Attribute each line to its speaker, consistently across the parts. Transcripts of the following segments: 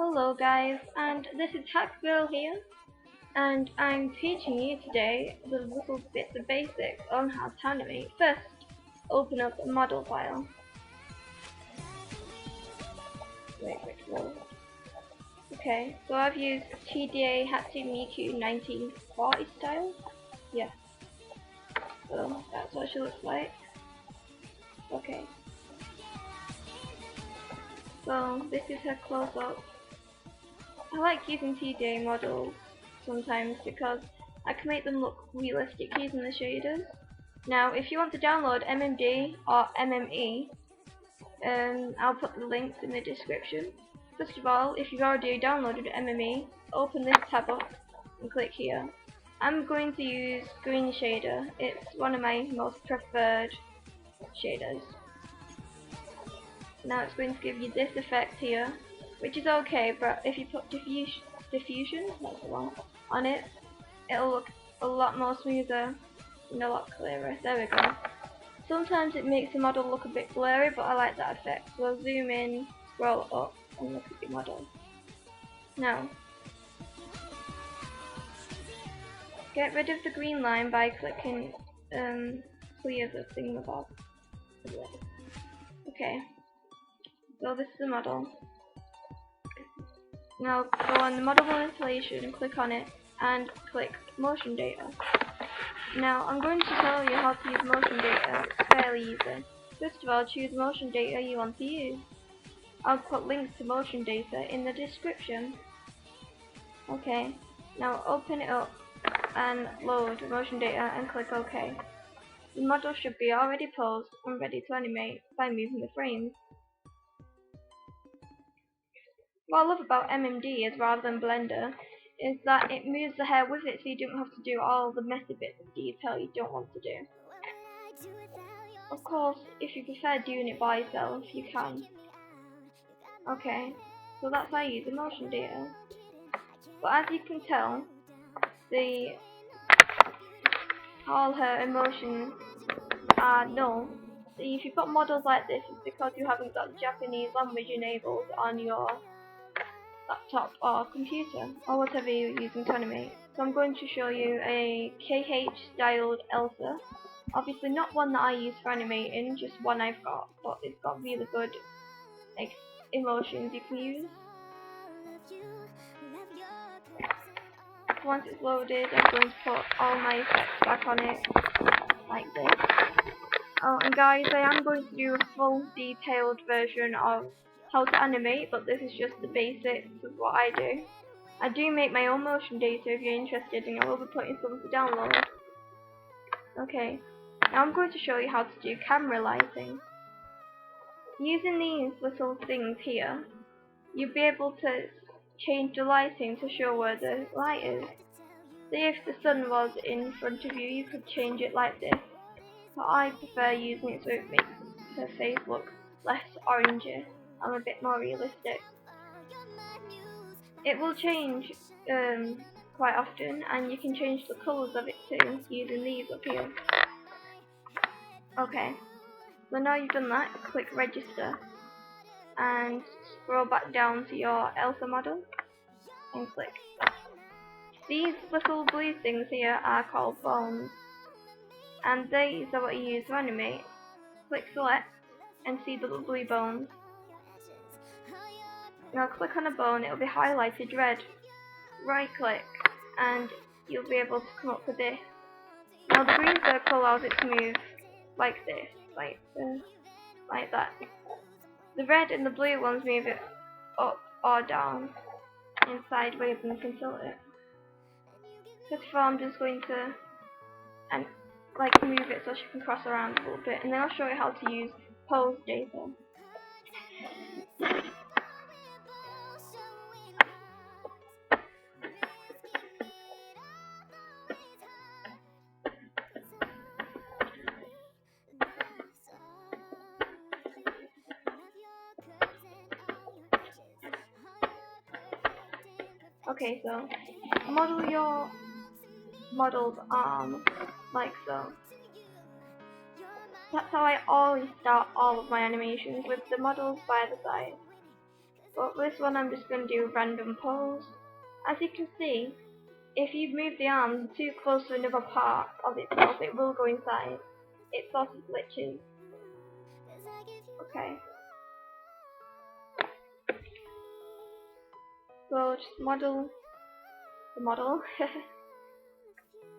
Speaker 1: Hello guys, and this is Girl here, and I'm teaching you today the little bits of basics on how to animate. First, open up a model file. Wait, which one? Okay, so I've used TDA Hatsune 1940 style. Yeah, so that's what she looks like. Okay, so this is her close-up. I like using TDA models sometimes because I can make them look realistic using the shaders. Now, if you want to download MMD or MME, I'll put the links in the description. First of all, if you've already downloaded MME, open this tab up and click here. I'm going to use Green Shader. It's one of my most preferred shaders. Now it's going to give you this effect here, which is okay, but if you put diffusion, that's the one, on it, it'll look a lot more smoother and a lot clearer. There we go. Sometimes it makes the model look a bit blurry, but I like that effect. So I'll zoom in, scroll up, and look at the model. Now, get rid of the green line by clicking clear the thingamabob. Okay, so this is the model. Now go on the model manipulation and click on it and click motion data. Now I'm going to tell you how to use motion data. It's fairly easy. First of all, choose motion data you want to use. I'll put links to motion data in the description. Okay, now open it up and load motion data and click OK. The model should be already posed and ready to animate by moving the frames. What I love about MMD is rather than Blender is that it moves the hair with it, so you don't have to do all the messy bits of detail you don't want to do. Of course, if you prefer doing it by yourself, you can. Okay, so that's how I use the motion data. But as you can tell, all her emotions are null. So if you put models like this, it's because you haven't got Japanese language enabled on your laptop or computer or whatever you're using to animate. So I'm going to show you a KH styled Elsa. Obviously not one that I use for animating, just one I've got, but it's got really good emotions you can use. Once it's loaded, I'm going to put all my effects back on it, like this. Oh, and guys, I am going to do a full detailed version of how to animate, but this is just the basics of what I do. I do make my own motion data if you're interested, and I will be putting some to download. Okay, now I'm going to show you how to do camera lighting. Using these little things here, you'll be able to change the lighting to show where the light is. Say if the sun was in front of you, you could change it like this. But I prefer using it so it makes her face look less orangey and a bit more realistic. It will change quite often, and you can change the colours of it too using these up here. Okay, so now you've done that, click register and scroll back down to your Elsa model and click. These little blue things here are called bones, and these are what you use to animate. Click select and see the little blue bones. Now click on a bone, it will be highlighted red. Right click and you'll be able to come up with this. Now the green circle allows it to move like this, like that. The red and the blue ones move it up or down and sideways, and you can tilt it. First of all, I'm just going to move it so she can cross around a little bit, and then I'll show you how to use pose data. Okay, so model your model's arm like so. That's how I always start all of my animations, with the models by the side. But for this one I'm just going to do random pose. As you can see, if you move the arm too close to another part of itself, it will go inside. It sort of glitches. Okay. So just model the model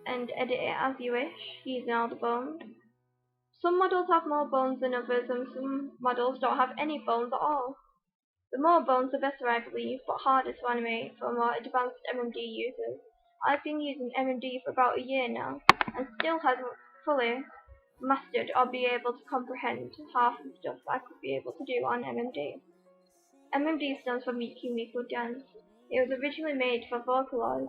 Speaker 1: and edit it as you wish, using all the bones. Some models have more bones than others, and some models don't have any bones at all. The more bones the better, I believe, but harder to animate for more advanced MMD users. I've been using MMD for about a year now, and still haven't fully mastered or be able to comprehend half the stuff I could be able to do on MMD. MMD stands for Miku Miku Dance. It was originally made for Vocaloid.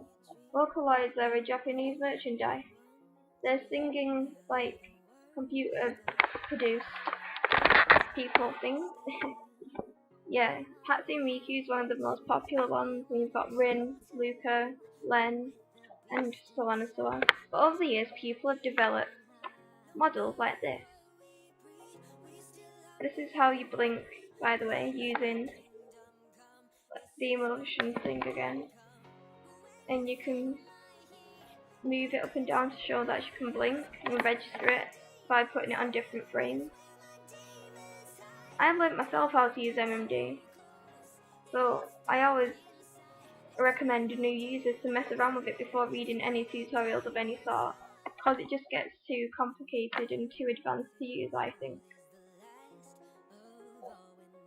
Speaker 1: Vocaloids are a Japanese merchandise. They're singing like computer produced people things. Yeah, Hatsune Miku is one of the most popular ones, and you've got Rin, Luca, Len, and so on and so on. But over the years, people have developed models like this. This is how you blink, by the way, using the emotion thing again. And you can move it up and down to show that you can blink and register it by putting it on different frames. I've learnt myself how to use MMD, so I always recommend new users to mess around with it before reading any tutorials of any sort, because it just gets too complicated and too advanced to use, I think.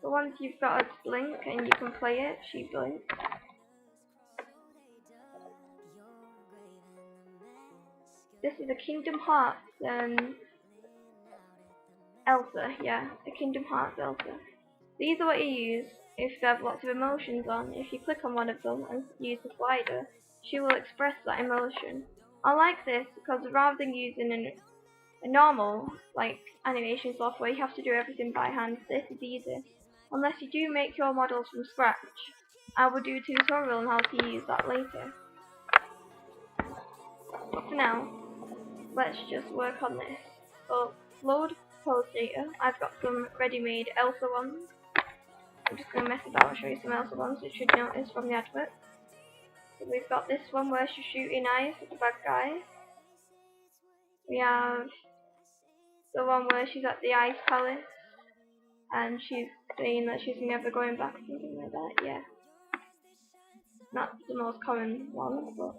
Speaker 1: So once you've got her to blink and you can play it, she blinks. This is a Kingdom Hearts Elsa, yeah, a Kingdom Hearts Elsa. These are what you use if they have lots of emotions on. If you click on one of them and use the slider, she will express that emotion. I like this because rather than using a normal animation software, you have to do everything by hand. This is easy. Unless you do make your models from scratch. I will do a tutorial on how to use that later. But for now, let's just work on this. So, load pose data. I've got some ready-made Elsa ones. I'm just going to mess about and show you some Elsa ones which you should notice from the advert. So we've got this one where she's shooting ice at the bad guy. We have the one where she's at the ice palace and she's saying that she's never going back, something like that, yeah. That's the most common one, but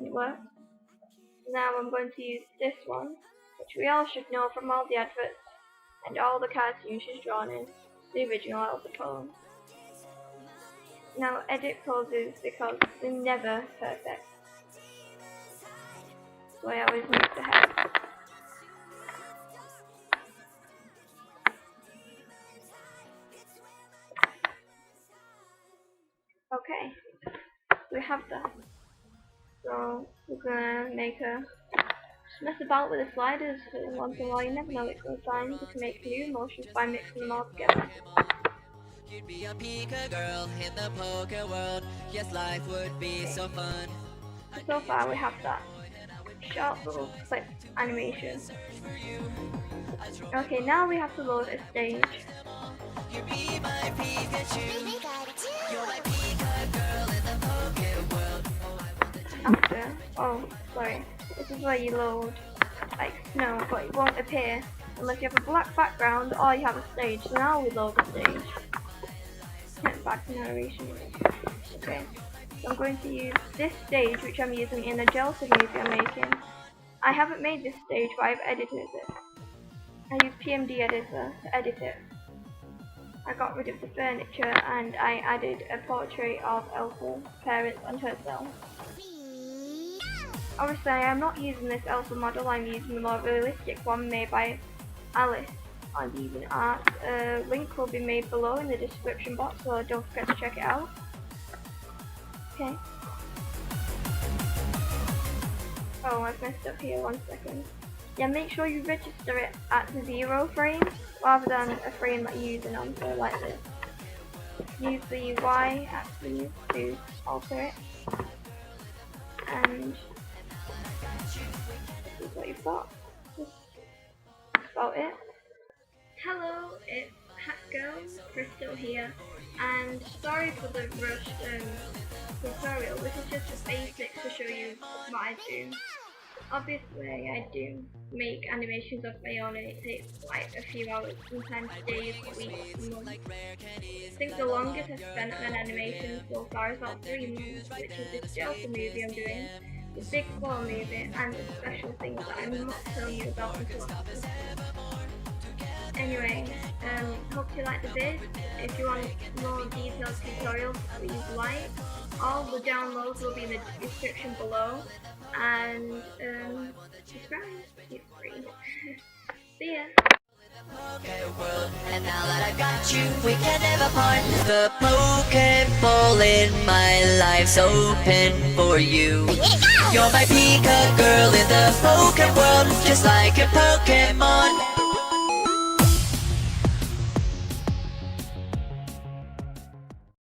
Speaker 1: it works. Now I'm going to use this one, which we all should know from all the adverts and all the cartoons she's drawn in, the original Elsa pose. Now edit poses because they're never perfect, so I always move the head. Okay, we have that. So we're gonna make a mess about with the sliders once in a while. You never know which one's fine. You can make new emotions by mixing them all together.
Speaker 2: You'd be a pikagirl in the poker world. Yes, life would be so fun.
Speaker 1: So far we have that short little clip animation. Okay, now we have to load a stage.
Speaker 2: You'd be my pikachu. You're my pikagirl in the poker world.
Speaker 1: Sorry, this is where you load like snow, but it won't appear unless you have a black background or you have a stage. So now we load the stage. Back to narration. Okay, so I'm going to use this stage, which I'm using in a gel movie I'm making. I haven't made this stage, but I've edited it. I use PMD editor to edit it. I got rid of the furniture and I added a portrait of Elsa's parents and herself. Obviously I am not using this Elsa model, I'm using the more realistic one made by Alice on Even Art. A link will be made below in the description box, so don't forget to check it out. Okay. Oh, I've messed up here, 1 second. Yeah, make sure you register it at the 0 frame rather than a frame that you're using on, so like this. Use the Y axis to alter it. And this is what you've got. That's about it. Hello, it's Hat Girl, Crystal here. And sorry for the rushed tutorial. This is just the basics to show you what I do. Obviously, I do make animations of my own, and it takes like a few hours, sometimes days, weeks, months. I think the longest I've spent on an animation so far is about 3 months, which is the Delta movie I'm doing, the Big 4 movie, and the special things that I'm not telling you about until after. Anyway, hope you like the vid. If you want more detailed tutorials, please like. All the downloads will be in the description below. And subscribe. It's free. See ya.
Speaker 2: World. And now that I got you, we can never part. The Pokeball in my life's open for you. You're my Pika girl in the Poke world, just like a Poke.